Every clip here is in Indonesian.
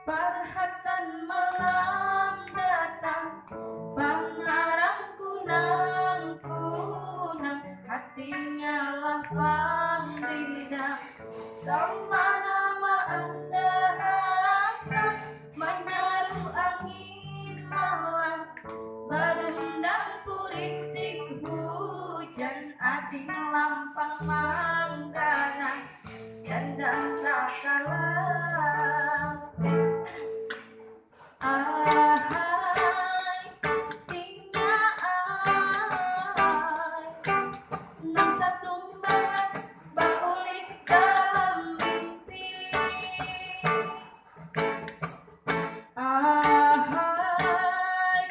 Parhatan malam datang, pangarang kunang-kunang, hatinya lapang rindah. Kemana Anda akan menyaru angin malam, berendang puritik hujan, ading lampang manggana, dandang tak kalah. Ahai, tingnya ai, nang satu banget baulik dalam mimpi. Ahai,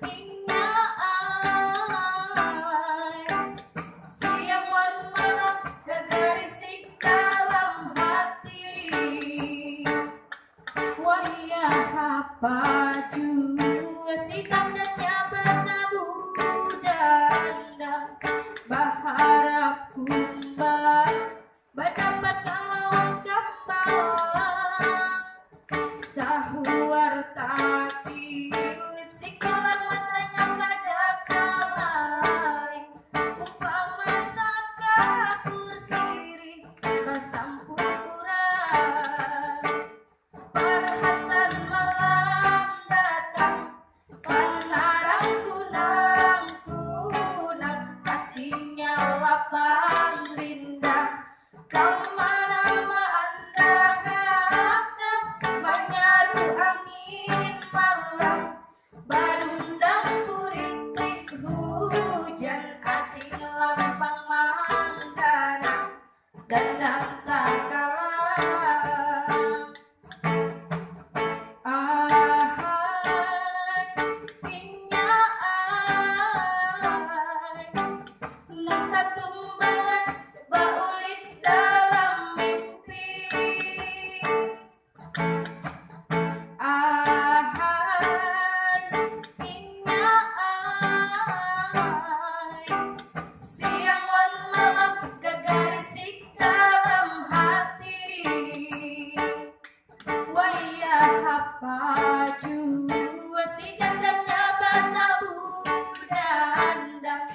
tingnya ai, siang wan malam gegarisik dalam hati. Wayah paju sikap dan bertabu dandang, berharap kumbang berdapat lawan kembang. Sahuar taki sikolan matanya pada kalai, umpama saka kursiri rasampurang. Parhatan malam datang, panarang kunang-kunang, hatinya lapang rindah. Kemana Anda akan menyaru angin malam, berundang puritik hujan, hati lampang manggana, dandang tak kalah. Ahai, tingnya ai, nang satu banget baulik dalam mimpi. Ahai, tingnya ai, siang wan malam gegarisik dalam hati. Wayah paju sikap dan bertabu dandang,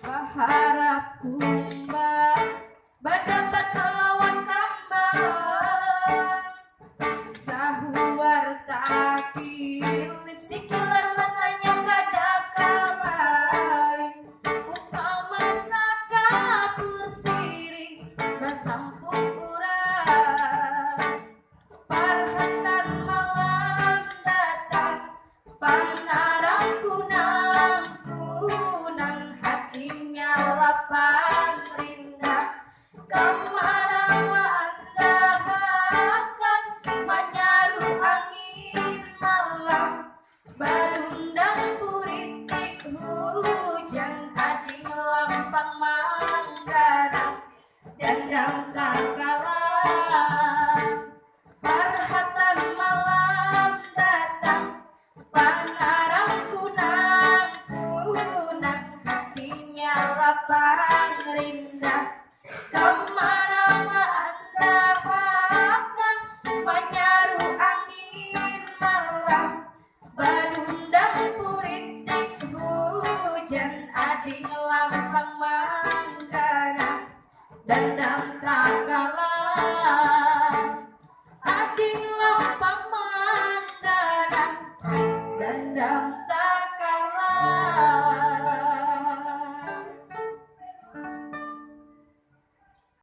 berharap kumbang berdapat lawan kembang. Sahuar takil sikilan matanya kada kalai, umpama saka kursiri rasampung urang. Parhatan malam datang, panarang kunang-kunang, hatinya lapang rindah. Kemana Anda akan menyaru angin malam, berundang puritik hujan, ading lampang manggana, dandang tak kalah. Parhatan malam datang, panarang kunang-kunang, hatinya lapang rindah. Kemana Anda akan menyaru angin malam, berundang puritik hujan, ading lampang manggana, dandang tak kalah. Ading lampang manggana, dandang tak kalah.